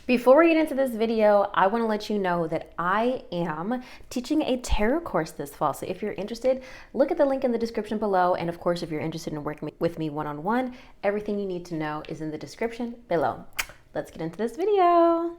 Before we get into this video, I want to let you know that I am teaching a tarot course this fall. So if you're interested, look at the link in the description below. And of course, if you're interested in working with me one-on-one, everything you need to know is in the description below. Let's get into this video.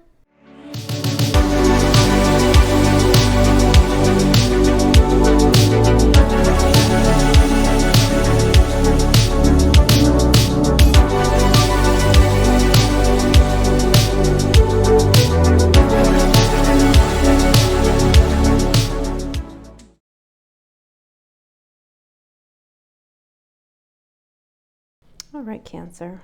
All right, Cancer.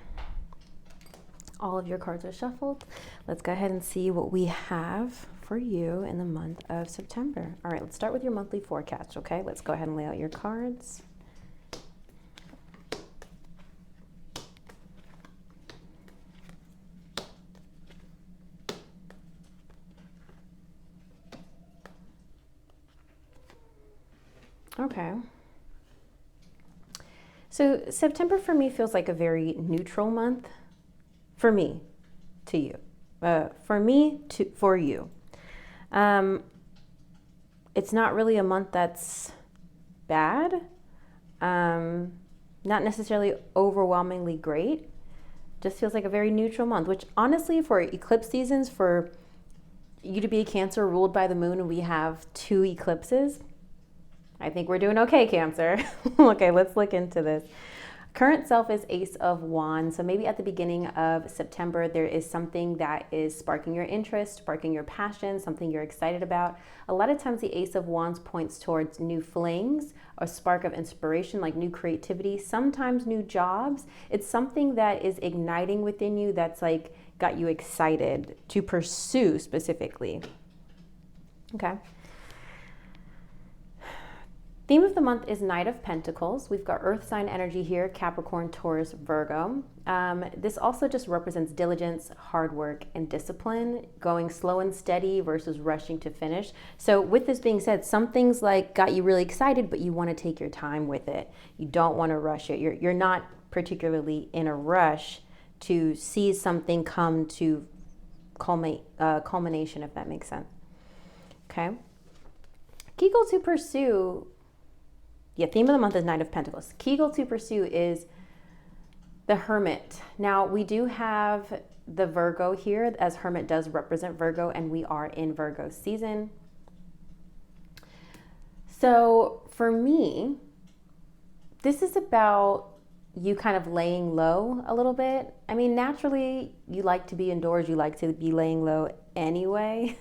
All of your cards are shuffled. Let's go ahead and see what we have for you in the month of September. All right, let's start with your monthly forecast, okay? Let's go ahead and lay out your cards. Okay. So September for me feels like a very neutral month. For me, to you. For me, for you. It's not really a month that's bad. Not necessarily overwhelmingly great. Just feels like a very neutral month, which honestly for eclipse seasons, for you to be a Cancer ruled by the moon and we have 2 eclipses, I think we're doing okay, Cancer. Okay, let's look into this. Current self is Ace of Wands. So maybe at the beginning of September, there is something that is sparking your interest, sparking your passion, something you're excited about. A lot of times the Ace of Wands points towards new flings, a spark of inspiration, like new creativity, sometimes new jobs. It's something that is igniting within you that's like got you excited to pursue specifically. Okay. Theme of the month is Knight of Pentacles. We've got earth sign energy here, Capricorn, Taurus, Virgo. This also just represents diligence, hard work, and discipline, going slow and steady versus rushing to finish. So with this being said, some things like got you really excited, but you want to take your time with it. You don't want to rush it. You're not particularly in a rush to see something come to culmination, if that makes sense. Okay. Key goal to pursue. Yeah, theme of the month is Knight of Pentacles. Key goal to pursue is the Hermit. Now, we do have the Virgo here, as Hermit does represent Virgo, and we are in Virgo season. So for me, this is about you kind of laying low a little bit. I mean, naturally, you like to be indoors. You like to be laying low anyway.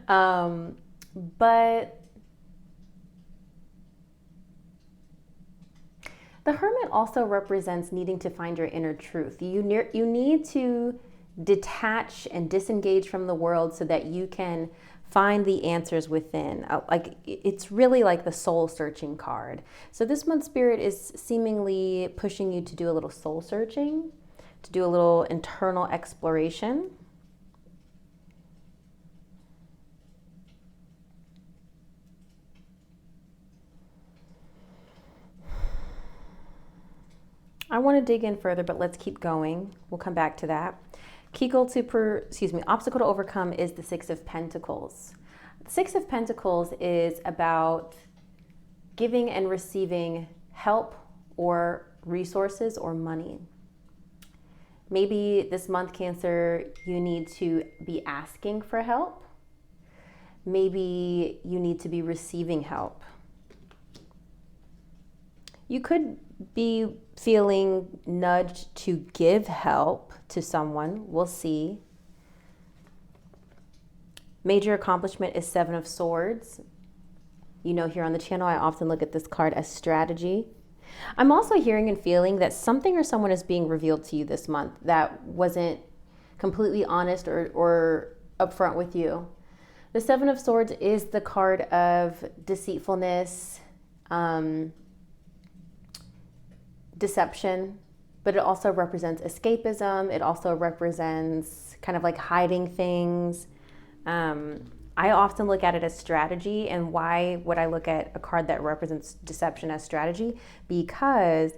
But the Hermit also represents needing to find your inner truth. You need to detach and disengage from the world so that you can find the answers within. Like it's really like the soul searching card. So this month Spirit is seemingly pushing you to do a little soul searching, to do a little internal exploration. I want to dig in further, but let's keep going. We'll come back to that. Key goal to, obstacle to overcome is the 6 of Pentacles. The 6 of Pentacles is about giving and receiving help or resources or money. Maybe this month, Cancer, you need to be asking for help. Maybe you need to be receiving help. You could be feeling nudged to give help to someone. We'll see. Major accomplishment is 7 of Swords. You know, here on the channel, I often look at this card as strategy. I'm also hearing and feeling that something or someone is being revealed to you this month that wasn't completely honest or upfront with you. The 7 of Swords is the card of deceitfulness, deception, but it also represents escapism. It also represents kind of like hiding things. I often look at it as strategy. And why would I look at a card that represents deception as strategy? Because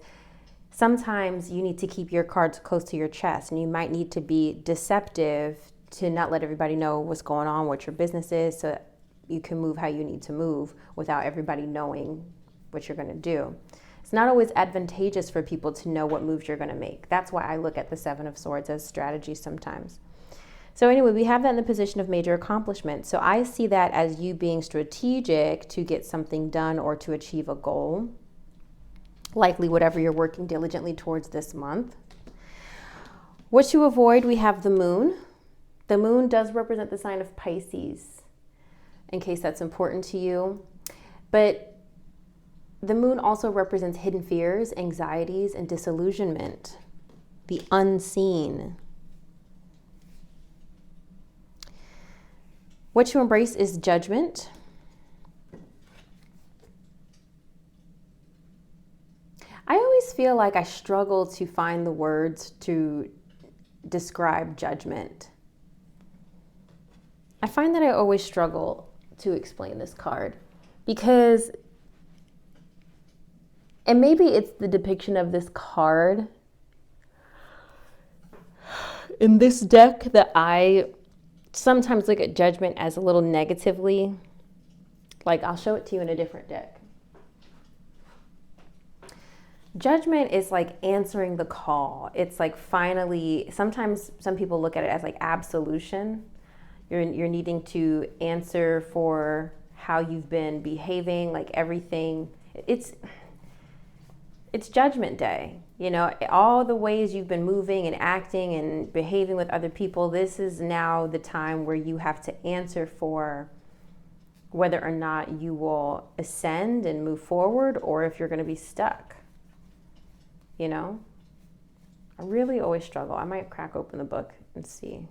sometimes you need to keep your cards close to your chest, and you might need to be deceptive to not let everybody know what's going on, what your business is, so you can move how you need to move without everybody knowing what you're going to do. It's not always advantageous for people to know what moves you're going to make. That's why I look at the Seven of Swords as strategy sometimes. So anyway, we have that in the position of major accomplishment. So I see that as you being strategic to get something done or to achieve a goal, likely whatever you're working diligently towards this month. What to avoid, we have the moon. The moon does represent the sign of Pisces, in case that's important to you. But the moon also represents hidden fears, anxieties, and disillusionment, the unseen. What to embrace is judgment. I always feel like I struggle to find the words to describe judgment. I find that I always struggle to explain this card because, and maybe it's the depiction of this card in this deck that I sometimes look at judgment as a little negatively. Like, I'll show it to you in a different deck. Judgment is like answering the call. It's like finally, sometimes some people look at it as like absolution. You're needing to answer for how you've been behaving, like everything. It's judgment day. You know, all the ways you've been moving and acting and behaving with other people, this is now the time where you have to answer for whether or not you will ascend and move forward or if you're going to be stuck. You know, I really always struggle. I might crack open the book and see.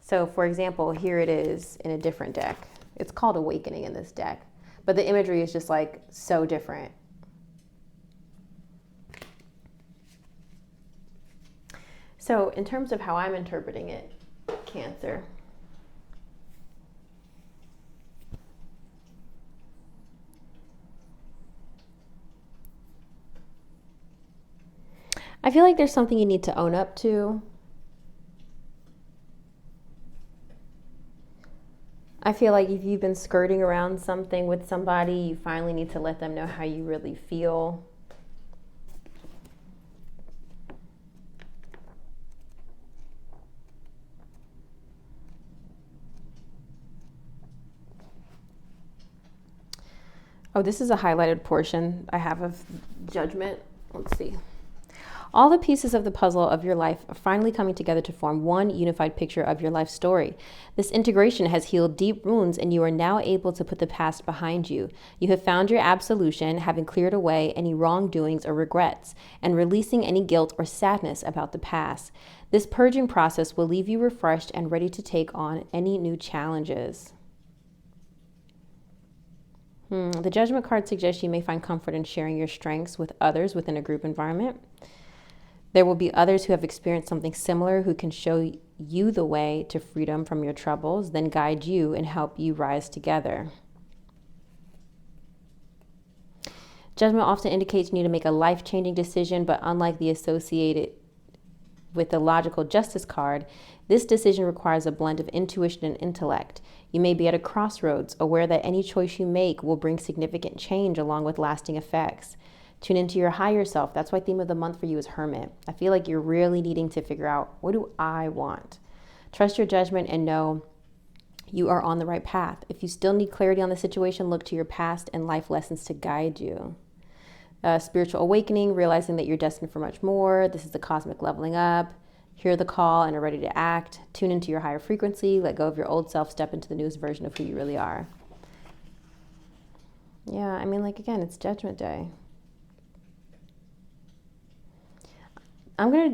So, for example, here it is in a different deck. It's called Awakening in this deck, but the imagery is just like so different. So, in terms of how I'm interpreting it, Cancer. I feel like there's something you need to own up to. I feel like if you've been skirting around something with somebody, you finally need to let them know how you really feel. Oh, this is a highlighted portion I have of Judgment. Let's see. All the pieces of the puzzle of your life are finally coming together to form one unified picture of your life story. This integration has healed deep wounds, and you are now able to put the past behind you. You have found your absolution, having cleared away any wrongdoings or regrets, and releasing any guilt or sadness about the past. This purging process will leave you refreshed and ready to take on any new challenges. The Judgment card suggests you may find comfort in sharing your strengths with others within a group environment. There will be others who have experienced something similar who can show you the way to freedom from your troubles, then guide you and help you rise together. Judgment often indicates you need to make a life-changing decision, but unlike the associated with the logical justice card, this decision requires a blend of intuition and intellect. You may be at a crossroads, aware that any choice you make will bring significant change along with lasting effects. Tune into your higher self. That's why theme of the month for you is Hermit. I feel like you're really needing to figure out, what do I want? Trust your judgment and know you are on the right path. If you still need clarity on the situation, look to your past and life lessons to guide you. Spiritual awakening, realizing that you're destined for much more. This is the cosmic leveling up. Hear the call and are ready to act. Tune into your higher frequency. Let go of your old self. Step into the newest version of who you really are. Yeah, I mean, like, again, it's Judgment Day.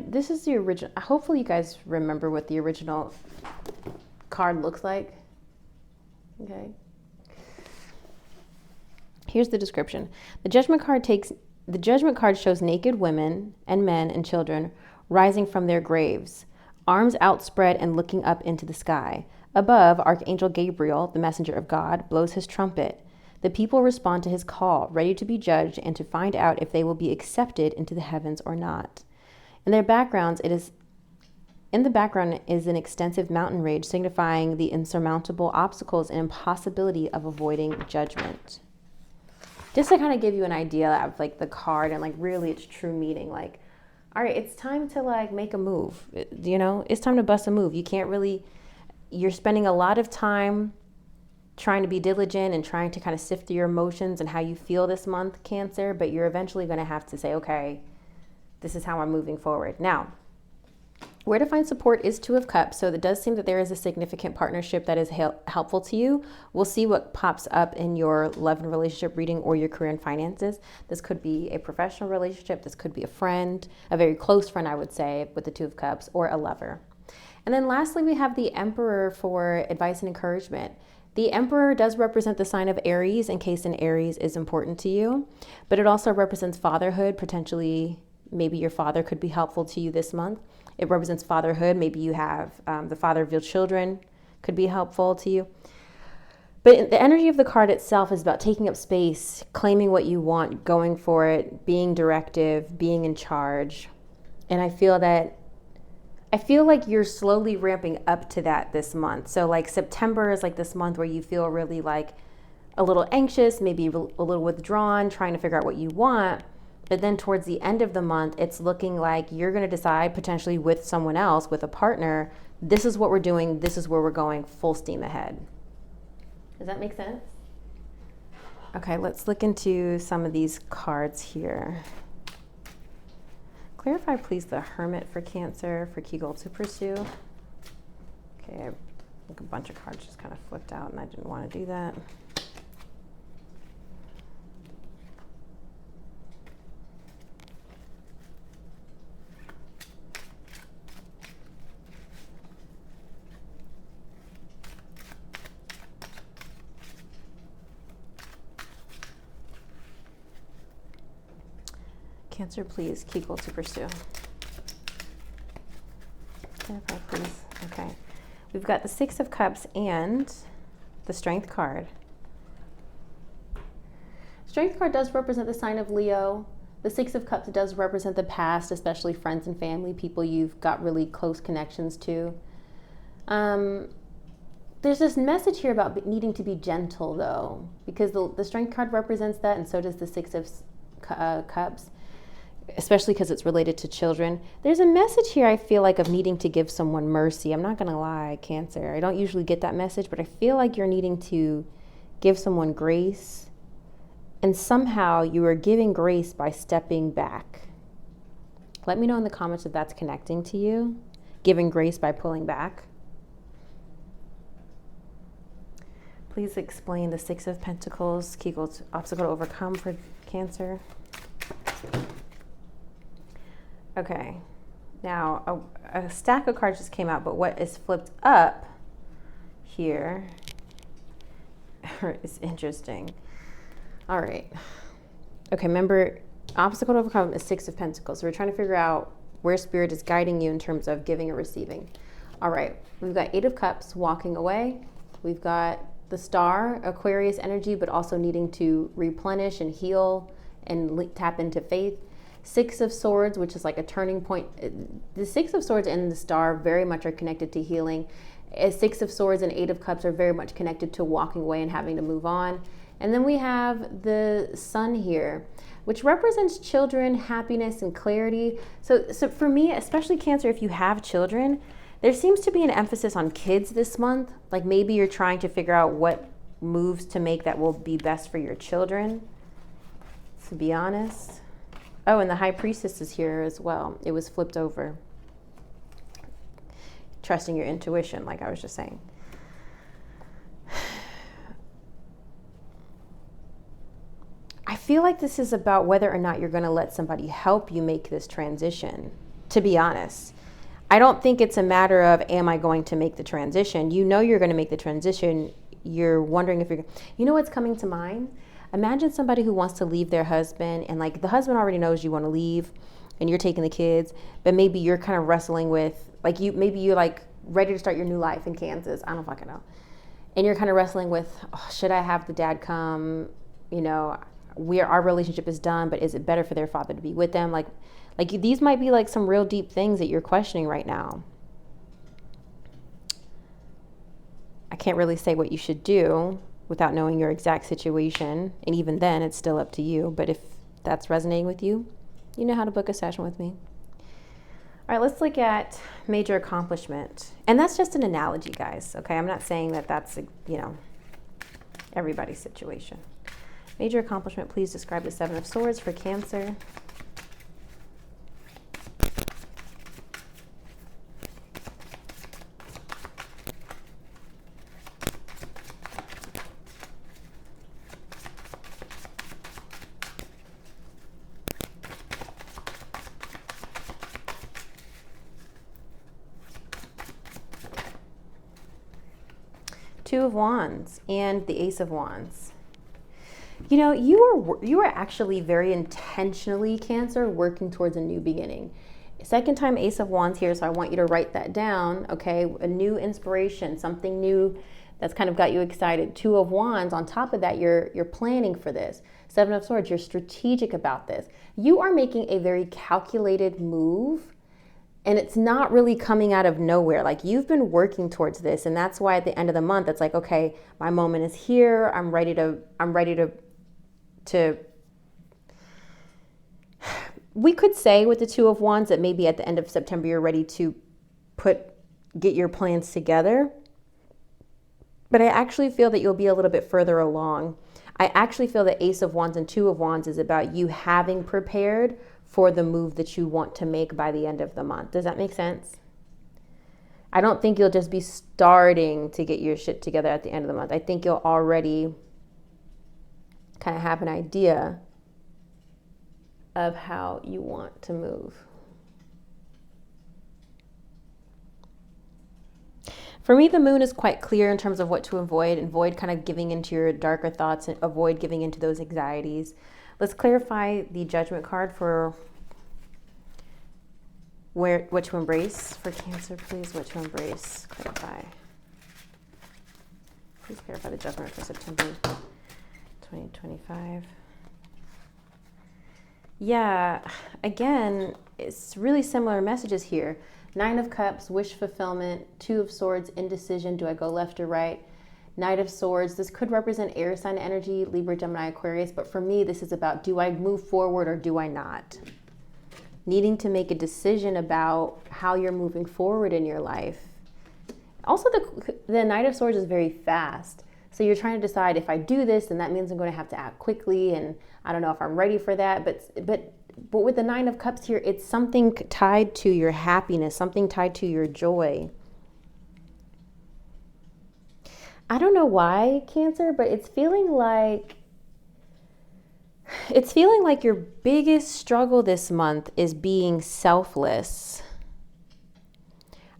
This is the original. Hopefully you guys remember what the original card looks like. Okay. Here's the description. The Judgment card shows naked women and men and children rising from their graves, arms outspread and looking up into the sky. Above, Archangel Gabriel, the messenger of God, blows his trumpet. The people respond to his call, ready to be judged and to find out if they will be accepted into the heavens or not. In the background is an extensive mountain range signifying the insurmountable obstacles and impossibility of avoiding judgment. Just to kind of give you an idea of like the card and like really its true meaning, like, all right, it's time to like make a move. You know, it's time to bust a move. You're spending a lot of time trying to be diligent and trying to kind of sift through your emotions and how you feel this month, Cancer, but you're eventually going to have to say, okay, this is how I'm moving forward. Now, where to find support is Two of Cups. So it does seem that there is a significant partnership that is helpful to you. We'll see what pops up in your love and relationship reading or your career and finances. This could be a professional relationship. This could be a friend, a very close friend, I would say, with the Two of Cups, or a lover. And then lastly, we have the Emperor for advice and encouragement. The Emperor does represent the sign of Aries, in case an Aries is important to you, but it also represents fatherhood. Potentially, maybe your father could be helpful to you this month. It represents fatherhood. Maybe you have the father of your children could be helpful to you. But the energy of the card itself is about taking up space, claiming what you want, going for it, being directive, being in charge. And I feel like you're slowly ramping up to that this month. So like September is like this month where you feel really like a little anxious, maybe a little withdrawn, trying to figure out what you want. But then towards the end of the month, it's looking like you're going to decide, potentially with someone else, with a partner, this is what we're doing, this is where we're going, full steam ahead. Does that make sense? Okay, let's look into some of these cards here. Clarify, please, the Hermit for Cancer, for key goal to pursue. Okay, I think a bunch of cards just kind of flipped out and I didn't want to do that. Cancer, please, key goal to pursue. Clarify, please. Okay. We've got the Six of Cups and the Strength card. Strength card does represent the sign of Leo. The Six of Cups does represent the past, especially friends and family, people you've got really close connections to. There's this message here about needing to be gentle, though, because the Strength card represents that, and so does the Six of Cups, especially because it's related to children. There's a message here, I feel like, of needing to give someone mercy. I'm not going to lie, Cancer. I don't usually get that message, but I feel like you're needing to give someone grace, and somehow you are giving grace by stepping back. Let me know in the comments if that's connecting to you, giving grace by pulling back. Please explain the Six of Pentacles, key goal, obstacle to overcome for Cancer. Okay, now a stack of cards just came out, but what is flipped up here is interesting. All right. Okay, remember, obstacle to overcome is Six of Pentacles. So we're trying to figure out where Spirit is guiding you in terms of giving or receiving. All right, we've got Eight of Cups, walking away. We've got the Star, Aquarius energy, but also needing to replenish and heal and tap into faith. Six of Swords, which is like a turning point. The Six of Swords and the Star very much are connected to healing. Six of Swords and Eight of Cups are very much connected to walking away and having to move on. And then we have the Sun here, which represents children, happiness, and clarity. So for me, especially Cancer, if you have children, there seems to be an emphasis on kids this month. Like maybe you're trying to figure out what moves to make that will be best for your children, to be honest. Oh, and the High Priestess is here as well. It was flipped over. Trusting your intuition, like I was just saying. I feel like this is about whether or not you're going to let somebody help you make this transition, to be honest. I don't think it's a matter of, am I going to make the transition? You know you're going to make the transition. You're wondering if you're, you know what's coming to mind? Imagine somebody who wants to leave their husband, and like the husband already knows you want to leave and you're taking the kids, but maybe you're kind of wrestling with, like maybe you're like ready to start your new life in Kansas. I don't fucking know. and you're kind of wrestling with, oh, should I have the dad come? You know, our relationship is done, but is it better for their father to be with them? Like these might be like some real deep things that you're questioning right now. I can't really say what you should do without knowing your exact situation. And even then, it's still up to you. But if that's resonating with you, you know how to book a session with me. All right, let's look at major accomplishment. And that's just an analogy, guys. Okay, I'm not saying that that's, you know, everybody's situation. Major accomplishment, please describe the Seven of Swords for Cancer. Two of Wands and the Ace of Wands. You know, you are actually very intentionally, Cancer, working towards a new beginning. Second time Ace of Wands here, so I want you to write that down, okay? A new inspiration, something new that's kind of got you excited. Two of Wands, on top of that, you're planning for this. Seven of Swords, you're strategic about this. You are making a very calculated move. And it's not really coming out of nowhere. Like, you've been working towards this. And that's why at the end of the month, it's like, okay, my moment is here. I'm ready to we could say with the Two of Wands that maybe at the end of September, you're ready to get your plans together. But I actually feel that you'll be a little bit further along. I actually feel that Ace of Wands and Two of Wands is about you having prepared for the move that you want to make by the end of the month. Does that make sense? I don't think you'll just be starting to get your shit together at the end of the month. I think you'll already kind of have an idea of how you want to move. For me, the moon is quite clear in terms of what to avoid kind of giving into your darker thoughts and avoid giving into those anxieties. Let's clarify the Judgment card for what to embrace for Cancer, please. What to embrace, clarify. Please clarify the Judgment for September 2025. Yeah, again, it's really similar messages here. Nine of Cups, wish fulfillment. Two of Swords, indecision. Do I go left or right? Knight of Swords, this could represent air sign energy, Libra, Gemini, Aquarius, but for me, this is about, do I move forward or do I not? Needing to make a decision about how you're moving forward in your life. Also, the Knight of Swords is very fast. So you're trying to decide, if I do this, then that means I'm going to have to act quickly, and I don't know if I'm ready for that. But with the Nine of Cups here, it's something tied to your happiness, something tied to your joy. I don't know why, Cancer, but it's feeling like your biggest struggle this month is being selfless.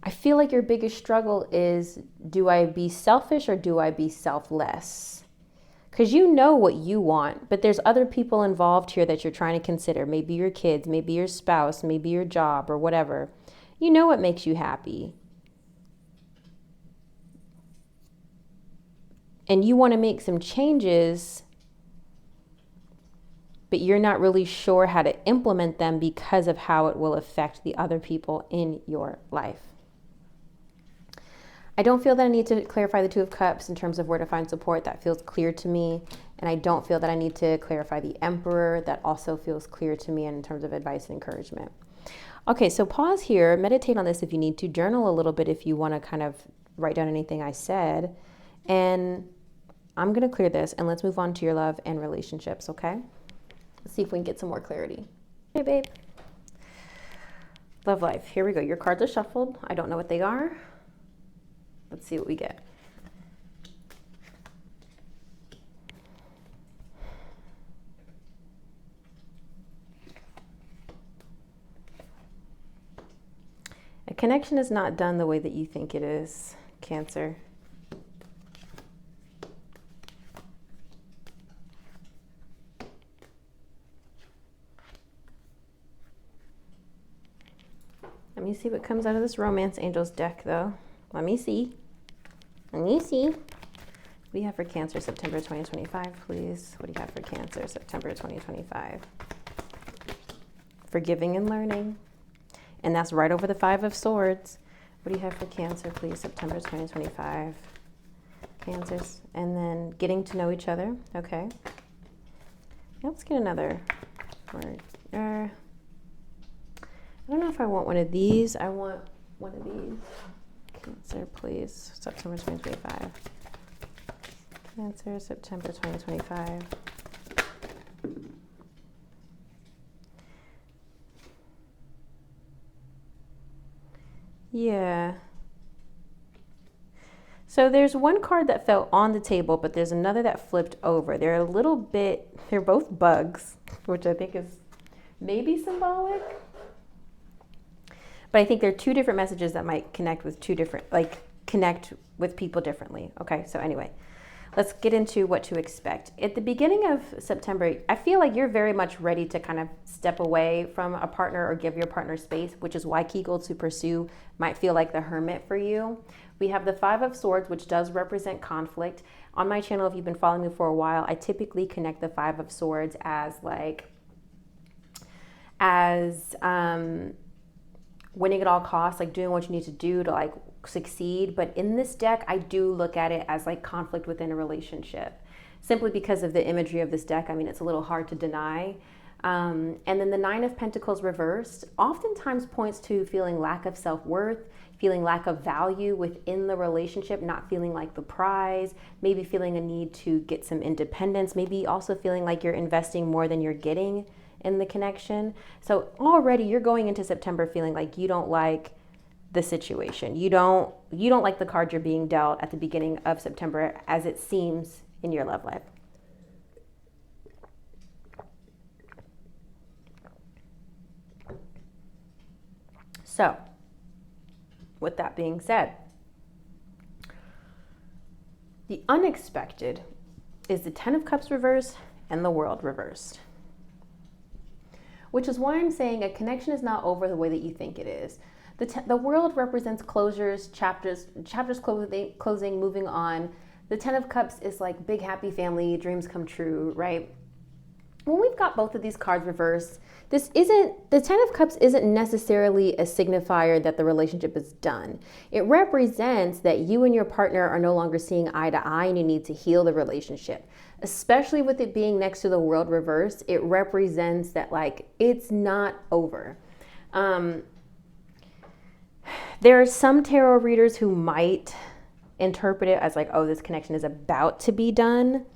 I feel like your biggest struggle is, do I be selfish or do I be selfless? Because you know what you want, but there's other people involved here that you're trying to consider. Maybe your kids, maybe your spouse, maybe your job or whatever. You know what makes you happy. And you want to make some changes, but you're not really sure how to implement them because of how it will affect the other people in your life. I don't feel that I need to clarify the Two of Cups in terms of where to find support. That feels clear to me. And I don't feel that I need to clarify the Emperor. That also feels clear to me in terms of advice and encouragement. Okay, so pause here. Meditate on this if you need to. Journal a little bit if you want to kind of write down anything I said. And I'm going to clear this, and let's move on to your love and relationships, okay? Let's see if we can get some more clarity. Hey, babe. Love life. Here we go. Your cards are shuffled. I don't know what they are. Let's see what we get. A connection is not done the way that you think it is, Cancer. Let me see what comes out of this Romance Angels deck, though. Let me see. Let me see. What do you have for Cancer, September 2025, please? What do you have for Cancer, September 2025? Forgiving and learning. And that's right over the Five of Swords. What do you have for Cancer, please, September 2025? Cancers. And then getting to know each other. Okay. Let's get another word. I don't know if I want one of these. I want one of these. Cancer, please, September 2025. Cancer, September 2025. Yeah. So there's one card that fell on the table, but there's another that flipped over. They're both bugs, which I think is maybe symbolic. But I think there are two different messages that might connect with connect with people differently. Okay, so anyway, let's get into what to expect. At the beginning of September, I feel like you're very much ready to kind of step away from a partner or give your partner space, which is why Kegel to pursue might feel like the hermit for you. We have the Five of Swords, which does represent conflict. On my channel, if you've been following me for a while, I typically connect the Five of Swords as winning at all costs, like doing what you need to do to like succeed. But in this deck, I do look at it as like conflict within a relationship, simply because of the imagery of this deck. I mean, it's a little hard to deny. And then the Nine of Pentacles reversed oftentimes points to feeling lack of self-worth, feeling lack of value within the relationship, not feeling like the prize, maybe feeling a need to get some independence, maybe also feeling like you're investing more than you're getting in the connection. So already you're going into September feeling like you don't like the situation. You don't like the card you're being dealt at the beginning of September as it seems in your love life. So, with that being said, the unexpected is the Ten of Cups reversed and the World reversed. Which is why I'm saying a connection is not over the way that you think it is. The World represents closures, chapters closing, moving on. The Ten of Cups is like big happy family, dreams come true, right? When we've got both of these cards reversed, the Ten of Cups isn't necessarily a signifier that the relationship is done. It represents that you and your partner are no longer seeing eye to eye and you need to heal the relationship. Especially with it being next to the World reversed, it represents that like it's not over. There are some tarot readers who might interpret it as like, oh, this connection is about to be done.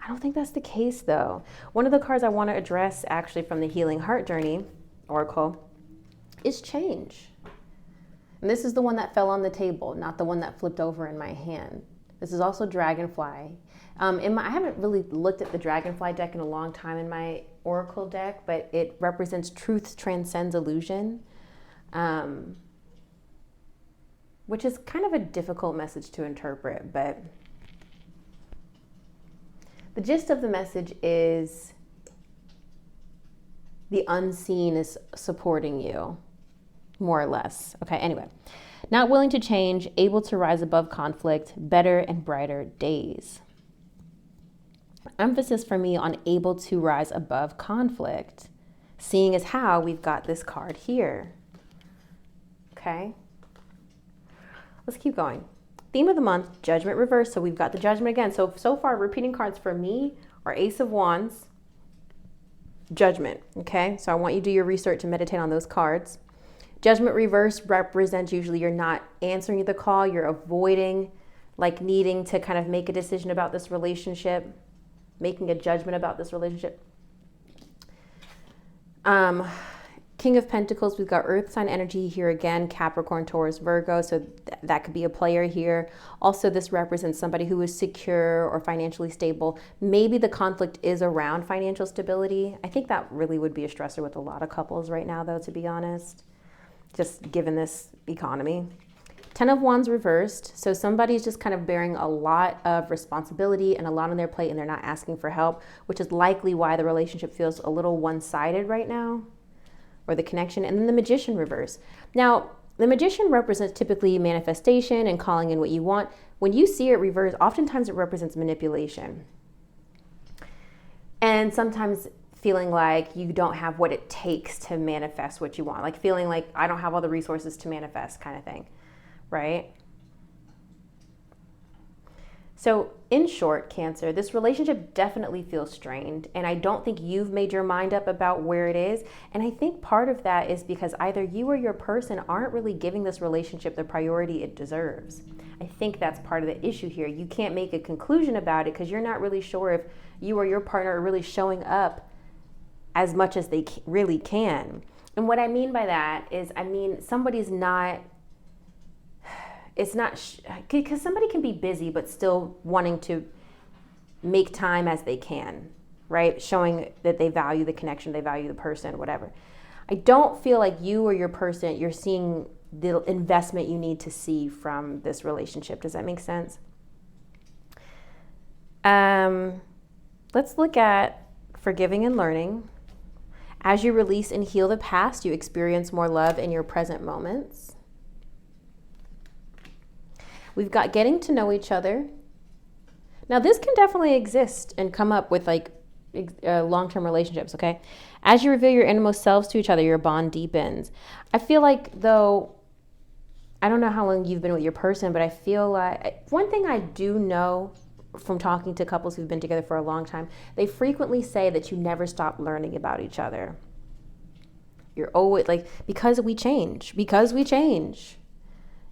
I don't think that's the case though. One of the cards I want to address actually from the Healing Heart Journey Oracle is change. And this is the one that fell on the table, not the one that flipped over in my hand. This is also Dragonfly. I haven't really looked at the Dragonfly deck in a long time in my Oracle deck, but it represents truth transcends illusion, which is kind of a difficult message to interpret, but the gist of the message is the unseen is supporting you, more or less. Okay, anyway. Not willing to change, able to rise above conflict, better and brighter days. Emphasis for me on able to rise above conflict, seeing as how we've got this card here. Okay. Let's keep going. Theme of the month, Judgment reversed. So we've got the Judgment again. So far, repeating cards for me are Ace of Wands, Judgment. Okay. So I want you to do your research and meditate on those cards. Judgment reversed represents usually you're not answering the call. You're avoiding like needing to kind of make a decision about this relationship, making a judgment about this relationship. King of Pentacles, we've got Earth sign energy here again, Capricorn, Taurus, Virgo, so that could be a player here. Also, this represents somebody who is secure or financially stable. Maybe the conflict is around financial stability. I think that really would be a stressor with a lot of couples right now, though, to be honest, just given this economy. Ten of Wands reversed, so somebody's just kind of bearing a lot of responsibility and a lot on their plate and they're not asking for help, which is likely why the relationship feels a little one-sided right now, or the connection. And then the Magician reverse. Now, The Magician represents typically manifestation and calling in what you want. When you see it reversed, oftentimes it represents manipulation. And sometimes feeling like you don't have what it takes to manifest what you want. Like feeling like I don't have all the resources to manifest kind of thing, right? So in short, Cancer, this relationship definitely feels strained, and I don't think you've made your mind up about where it is. And I think part of that is because either you or your person aren't really giving this relationship the priority it deserves. I think that's part of the issue here. You can't make a conclusion about it because you're not really sure if you or your partner are really showing up as much as they really can. And what I mean by that is, somebody's not, because somebody can be busy but still wanting to make time as they can, right? Showing that they value the connection, they value the person, whatever. I don't feel like you or your person, you're seeing the investment you need to see from this relationship. Does that make sense? Let's look at forgiving and learning. As you release and heal the past, you experience more love in your present moments. We've got getting to know each other. Now, this can definitely exist and come up with long-term relationships, okay? As you reveal your innermost selves to each other, your bond deepens. I feel like, though, I don't know how long you've been with your person, but I feel like one thing I do know from talking to couples who've been together for a long time, they frequently say that you never stop learning about each other. You're always because we change.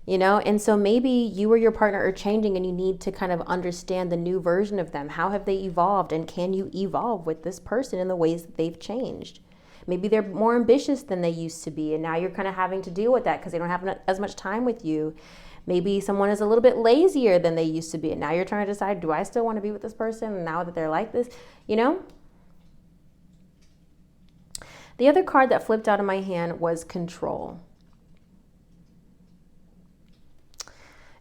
And so maybe you or your partner are changing and you need to kind of understand the new version of them. How have they evolved, and can you evolve with this person in the ways that they've changed? Maybe they're more ambitious than they used to be, and now you're kind of having to deal with that because they don't have as much time with you. Maybe someone is a little bit lazier than they used to be, and now you're trying to decide, do I still want to be with this person now that they're like this? The other card that flipped out of my hand was control.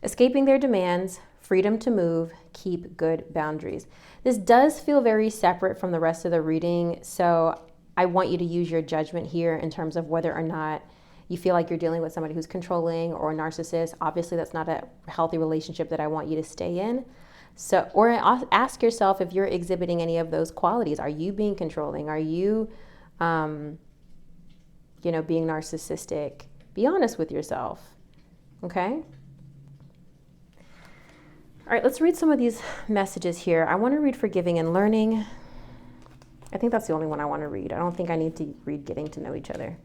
Escaping their demands, freedom to move, keep good boundaries. This does feel very separate from the rest of the reading, so I want you to use your judgment here in terms of whether or not you feel like you're dealing with somebody who's controlling or a narcissist. Obviously, that's not a healthy relationship that I want you to stay in. So, or ask yourself if you're exhibiting any of those qualities. Are you being controlling? Are you, being narcissistic? Be honest with yourself, okay? All right, let's read some of these messages here. I want to read forgiving and learning. I think that's the only one I want to read. I don't think I need to read getting to know each other.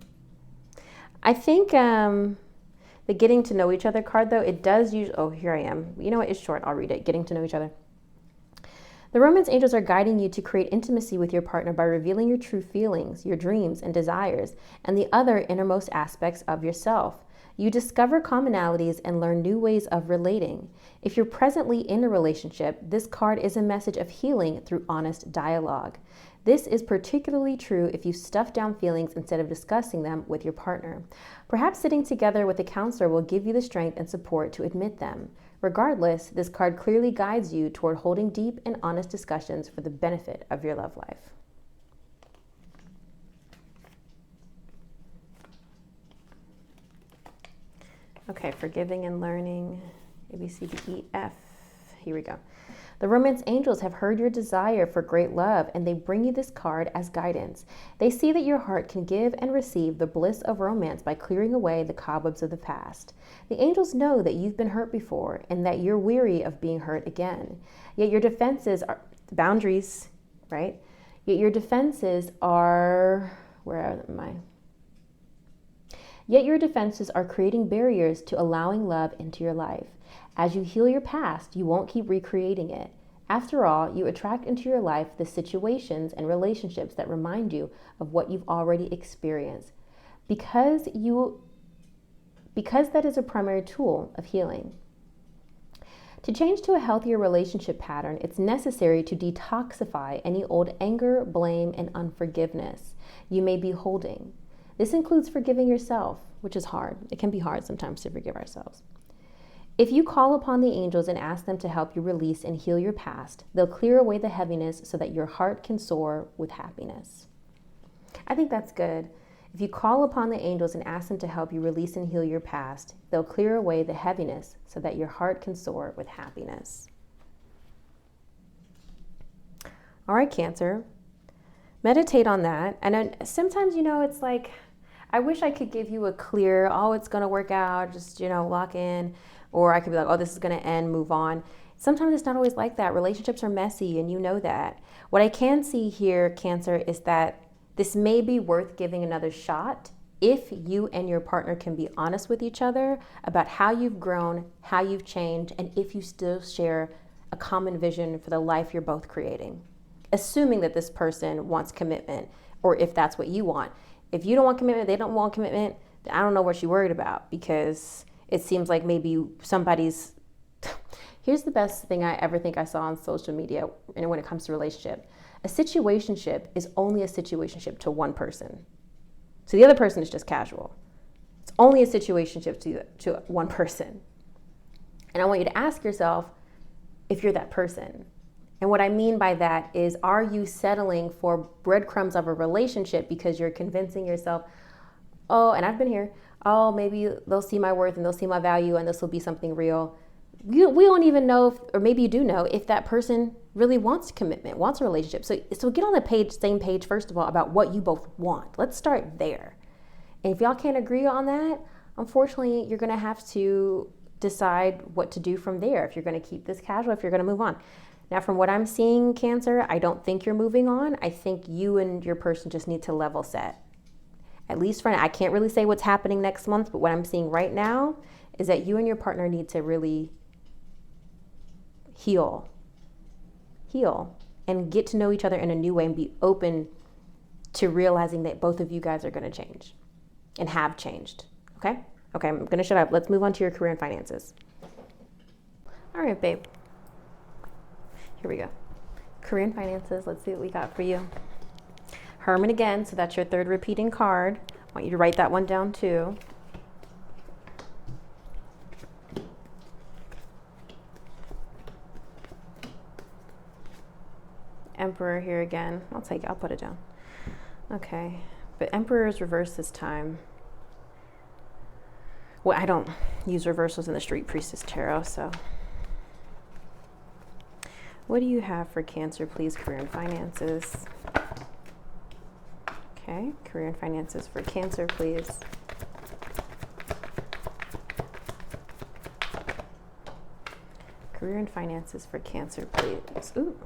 I think the getting to know each other card, though, it does use, here I am. You know what, it's short, I'll read it. Getting to know each other. The romance angels are guiding you to create intimacy with your partner by revealing your true feelings, your dreams and desires, and the other innermost aspects of yourself. You discover commonalities and learn new ways of relating. If you're presently in a relationship, this card is a message of healing through honest dialogue. This is particularly true if you stuff down feelings instead of discussing them with your partner. Perhaps sitting together with a counselor will give you the strength and support to admit them. Regardless, this card clearly guides you toward holding deep and honest discussions for the benefit of your love life. Okay, forgiving and learning, A, B, C, D, E, F. Here we go. The romance angels have heard your desire for great love, and they bring you this card as guidance. They see that your heart can give and receive the bliss of romance by clearing away the cobwebs of the past. The angels know that you've been hurt before and that you're weary of being hurt again. Yet your defenses are boundaries, right? Yet your defenses are, where am I? Yet your defenses are creating barriers to allowing love into your life. As you heal your past, you won't keep recreating it. After all, you attract into your life the situations and relationships that remind you of what you've already experienced. Because that is a primary tool of healing. To change to a healthier relationship pattern, it's necessary to detoxify any old anger, blame, and unforgiveness you may be holding. This includes forgiving yourself, which is hard. It can be hard sometimes to forgive ourselves. If you call upon the angels and ask them to help you release and heal your past, they'll clear away the heaviness so that your heart can soar with happiness. I think that's good. If you call upon the angels and ask them to help you release and heal your past, they'll clear away the heaviness so that your heart can soar with happiness. All right, Cancer. Meditate on that. And then sometimes, it's like, I wish I could give you a clear, oh, it's going to work out, just, lock in. Or I could be like, oh, this is going to end, move on. Sometimes it's not always like that. Relationships are messy, and you know that. What I can see here, Cancer, is that this may be worth giving another shot if you and your partner can be honest with each other about how you've grown, how you've changed, and if you still share a common vision for the life you're both creating. Assuming that this person wants commitment, or if that's what you want. If you don't want commitment, they don't want commitment, then I don't know what you're worried about, because it seems like maybe somebody's... Here's the best thing I ever think I saw on social media when it comes to relationship. A situationship is only a situationship to one person. So the other person is just casual. It's only a situationship to one person. And I want you to ask yourself if you're that person. And what I mean by that is, are you settling for breadcrumbs of a relationship because you're convincing yourself, oh, and I've been here, oh, maybe they'll see my worth and they'll see my value and this will be something real. We don't even know, or maybe you do know, if that person really wants commitment, wants a relationship. So get on the same page, first of all, about what you both want. Let's start there. And if y'all can't agree on that, unfortunately, you're going to have to decide what to do from there. If you're going to keep this casual, if you're going to move on. Now, from what I'm seeing, Cancer, I don't think you're moving on. I think you and your person just need to level set. At least for now. I can't really say what's happening next month, but what I'm seeing right now is that you and your partner need to really heal, and get to know each other in a new way and be open to realizing that both of you guys are going to change and have changed. Okay, I'm going to shut up. Let's move on to your career and finances. All right, babe. Here we go. Career and finances. Let's see what we got for you. Hermit again, so that's your third repeating card. I want you to write that one down too. Emperor here again. I'll put it down. Okay, but Emperor is reversed this time. Well, I don't use reversals in the Street Priestess Tarot, so. What do you have for Cancer, please? Career and finances. Okay, career and finances for Cancer, please. Career and finances for Cancer, please. Ooh.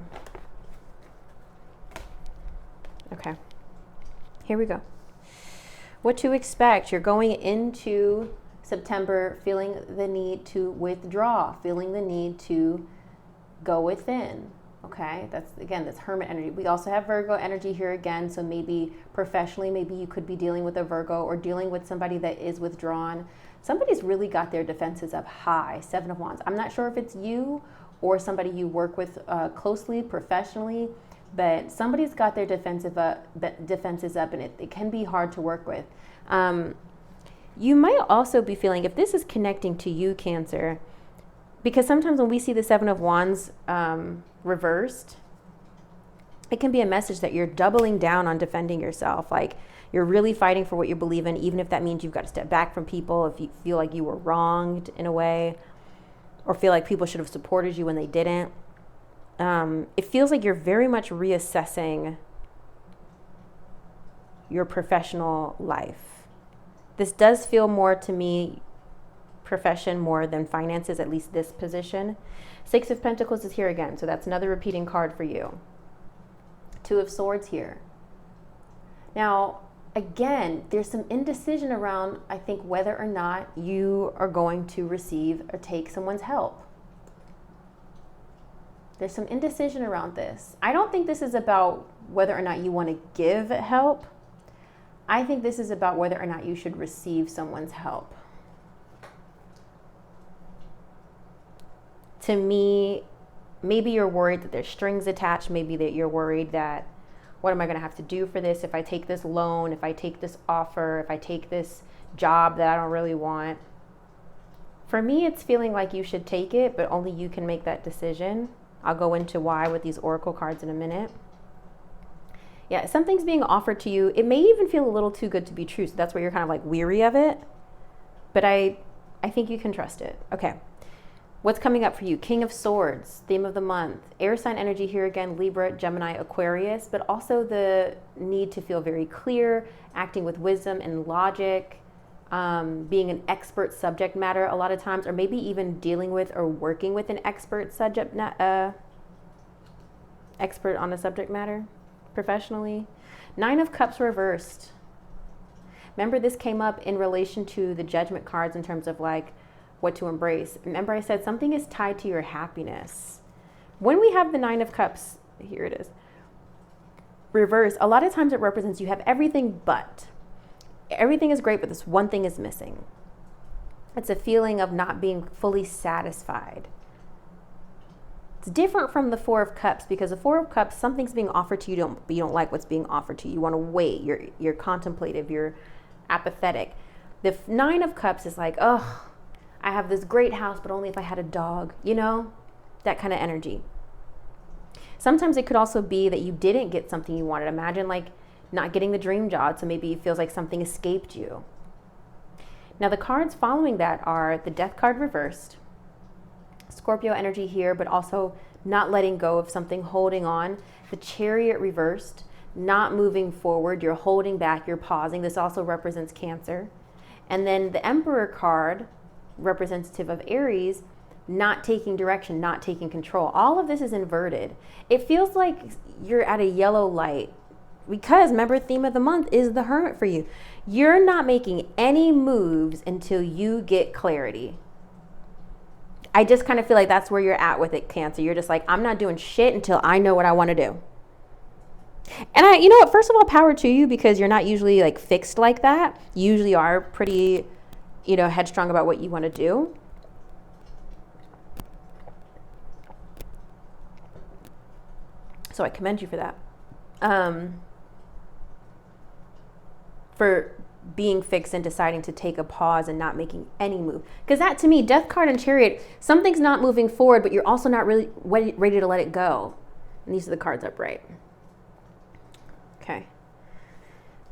Okay, here we go. What to expect. You're going into September feeling the need to withdraw, feeling the need to go within. Okay, that's Hermit energy. We also have Virgo energy here again, so maybe professionally, maybe you could be dealing with a Virgo or dealing with somebody that is withdrawn. Somebody's really got their defenses up high. 7 of Wands. I'm not sure if it's you or somebody you work with closely, professionally, but somebody's got their defenses up, and it can be hard to work with. You might also be feeling, if this is connecting to you, Cancer, because sometimes when we see the 7 of Wands reversed, it can be a message that you're doubling down on defending yourself. Like, you're really fighting for what you believe in, even if that means you've got to step back from people, if you feel like you were wronged in a way, or feel like people should have supported you when they didn't. It feels like you're very much reassessing your professional life. This does feel more to me profession more than finances, at least this position. 6 of Pentacles is here again, so that's another repeating card for you. 2 of Swords here. Now, again, there's some indecision around, I think, whether or not you are going to receive or take someone's help. There's some indecision around this. I don't think this is about whether or not you want to give help. I think this is about whether or not you should receive someone's help. To me, maybe you're worried that there's strings attached. Maybe that you're worried that, what am I going to have to do for this? If I take this loan, if I take this offer, if I take this job that I don't really want. For me, it's feeling like you should take it, but only you can make that decision. I'll go into why with these oracle cards in a minute. Yeah, something's being offered to you. It may even feel a little too good to be true. So that's why you're kind of like weary of it. But I think you can trust it. Okay. What's coming up for you? King of Swords, theme of the month. Air sign energy here again, Libra, Gemini, Aquarius, but also the need to feel very clear, acting with wisdom and logic, being an expert subject matter a lot of times, or maybe even dealing with or working with an expert expert on a subject matter professionally. 9 of Cups reversed. Remember, this came up in relation to the Judgment cards in terms of like what to embrace. Remember I said something is tied to your happiness. When we have the 9 of Cups, here it is, reversed, a lot of times it represents you have everything, but everything is great, but this one thing is missing. It's a feeling of not being fully satisfied. It's different from the 4 of Cups, because the 4 of Cups, something's being offered to you, but you don't like what's being offered to you. You want to wait. You're contemplative. You're apathetic. The 9 of Cups is like, oh, I have this great house, but only if I had a dog, you know, that kind of energy. Sometimes it could also be that you didn't get something you wanted. Imagine like not getting the dream job, so maybe it feels like something escaped you. Now the cards following that are the Death card reversed, Scorpio energy here, but also not letting go of something, holding on. The Chariot reversed, not moving forward, you're holding back, you're pausing. This also represents Cancer. And then the Emperor card, representative of Aries, not taking direction, not taking control. All of this is inverted. It feels like you're at a yellow light, because remember, theme of the month is the Hermit for you. You're not making any moves until you get clarity. I just kind of feel like that's where you're at with it, Cancer. You're just like, I'm not doing shit until I know what I want to do. And you know what, first of all, power to you, because you're not usually like fixed like that. You usually are pretty, you know, headstrong about what you want to do. So I commend you for that. For being fixed and deciding to take a pause and not making any move. Because that, to me, Death card and Chariot, something's not moving forward, but you're also not really ready to let it go. And these are the cards upright. Okay.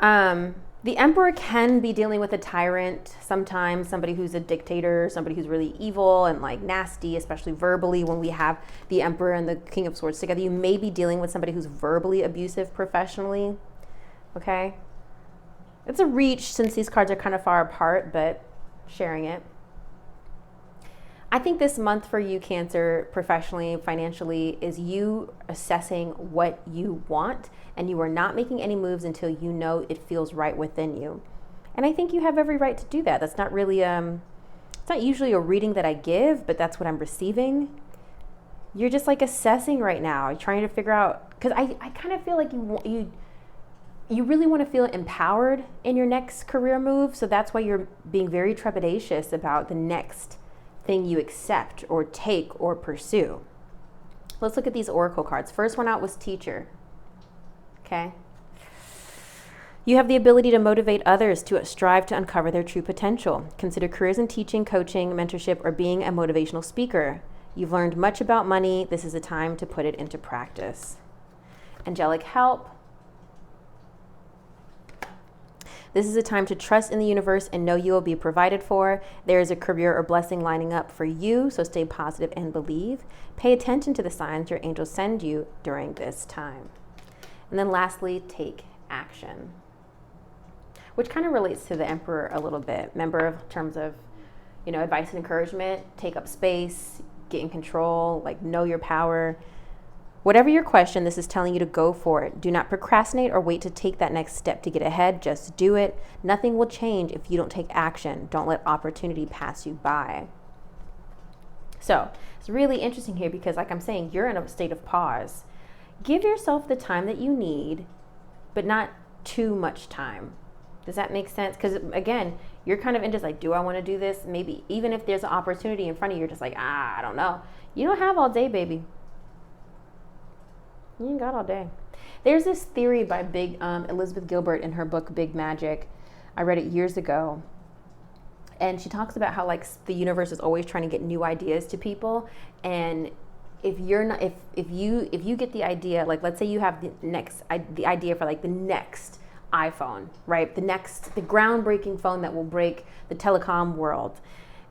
The Emperor can be dealing with a tyrant sometimes, somebody who's a dictator, somebody who's really evil and like nasty, especially verbally. When we have the Emperor and the King of Swords together, you may be dealing with somebody who's verbally abusive professionally. Okay. It's a reach since these cards are kind of far apart, but sharing it. I think this month for you, Cancer, professionally, financially, is you assessing what you want, and you are not making any moves until you know it feels right within you. And I think you have every right to do that. That's not really, it's not usually a reading that I give, but that's what I'm receiving. You're just like assessing right now, trying to figure out, because I kind of feel like you really want to feel empowered in your next career move. So that's why you're being very trepidatious about the next thing you accept or take or pursue. Let's look at these oracle cards. First one out was Teacher. Okay. You have the ability to motivate others to strive to uncover their true potential. Consider careers in teaching, coaching, mentorship, or being a motivational speaker. You've learned much about money. This is a time to put it into practice. Angelic help. This is a time to trust in the universe and know you will be provided for. There is a career or blessing lining up for you, so stay positive and believe. Pay attention to the signs your angels send you during this time. And then lastly, take action, which kind of relates to the Emperor a little bit. Remember, in terms of, you know, advice and encouragement, take up space, get in control, like know your power. Whatever your question, this is telling you to go for it. Do not procrastinate or wait to take that next step to get ahead. Just do it. Nothing will change if you don't take action. Don't let opportunity pass you by. So it's really interesting here because, like I'm saying, you're in a state of pause. Give yourself the time that you need, but not too much time. Does that make sense? Because again, you're kind of in just like, do I want to do this? Maybe even if there's an opportunity in front of you, you're just like, I don't know. You don't have all day, baby. You ain't got all day. There's this theory by Elizabeth Gilbert in her book, Big Magic. I read it years ago. And she talks about how like the universe is always trying to get new ideas to people. And if you're not, if you get the idea, like let's say you have the idea for like the next iPhone, right? The groundbreaking phone that will break the telecom world.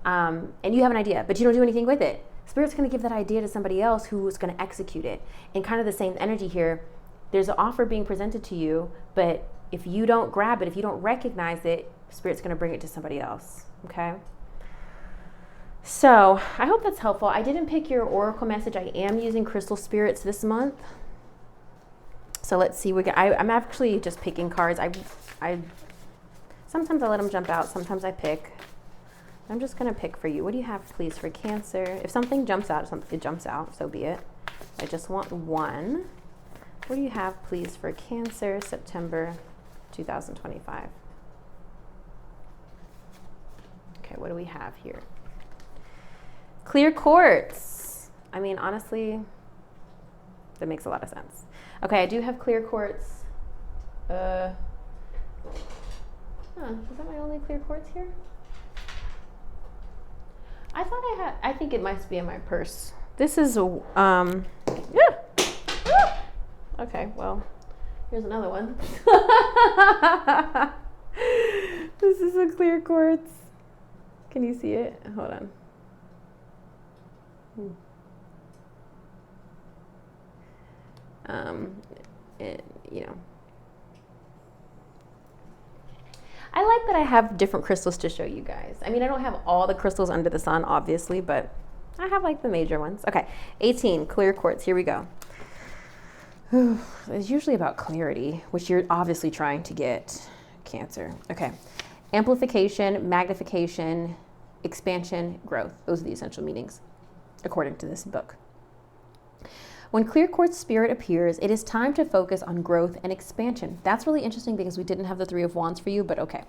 And you have an idea, but you don't do anything with it. Spirit's going to give that idea to somebody else who is going to execute it. And kind of the same energy here. There's an offer being presented to you, but if you don't grab it, if you don't recognize it, Spirit's going to bring it to somebody else. Okay? So I hope that's helpful. I didn't pick your oracle message. I am using crystal spirits this month. So let's see. I'm actually just picking cards. I sometimes I let them jump out. Sometimes I pick. I'm just going to pick for you. What do you have, please, for Cancer? If something jumps out, it jumps out. So be it. I just want one. What do you have, please, for Cancer, September 2025? Okay, what do we have here? Clear quartz. I mean, honestly, that makes a lot of sense. Okay, I do have clear quartz. Is that my only clear quartz here? I thought I think it might be in my purse. This is okay, well, here's another one. This is a clear quartz. Can you see it? Hold on. I like that I have different crystals to show you guys. I mean, I don't have all the crystals under the sun, obviously, but I have like the major ones. Okay, 18, clear quartz. Here we go. It's usually about clarity, which you're obviously trying to get, Cancer. Okay, amplification, magnification, expansion, growth. Those are the essential meanings, according to this book. When clear quartz spirit appears, it is time to focus on growth and expansion. That's really interesting because we didn't have the Three of Wands for you, but okay.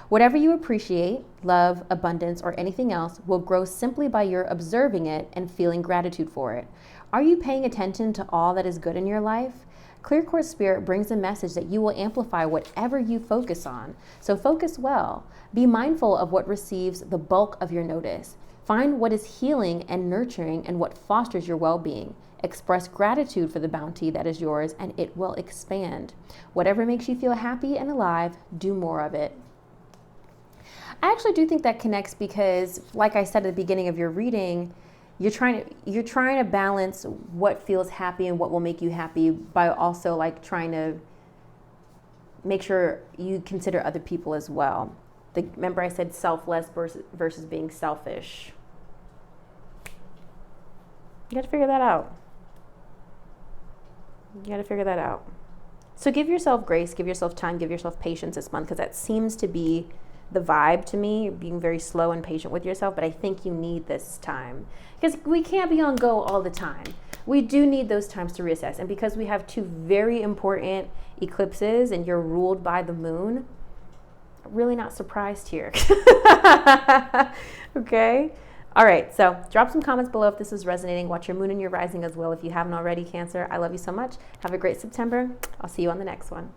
Whatever you appreciate, love, abundance, or anything else will grow simply by your observing it and feeling gratitude for it. Are you paying attention to all that is good in your life? Clear quartz spirit brings a message that you will amplify whatever you focus on. So focus well. Be mindful of what receives the bulk of your notice. Find what is healing and nurturing and what fosters your well-being. Express gratitude for the bounty that is yours, and it will expand. Whatever makes you feel happy and alive, do more of it. I actually do think that connects because, like I said at the beginning of your reading, you're trying to balance what feels happy and what will make you happy by also like trying to make sure you consider other people as well. Remember I said selfless versus being selfish. You got to figure that out. You got to figure that out. So give yourself grace, give yourself time, give yourself patience this month, because that seems to be the vibe to me. You're being very slow and patient with yourself, but I think you need this time because we can't be on go all the time. We do need those times to reassess. And because we have two very important eclipses and you're ruled by the moon, really not surprised here. Okay. All right, so drop some comments below if this is resonating. Watch your moon and your rising as well if you haven't already, Cancer. I love you so much. Have a great September. I'll see you on the next one.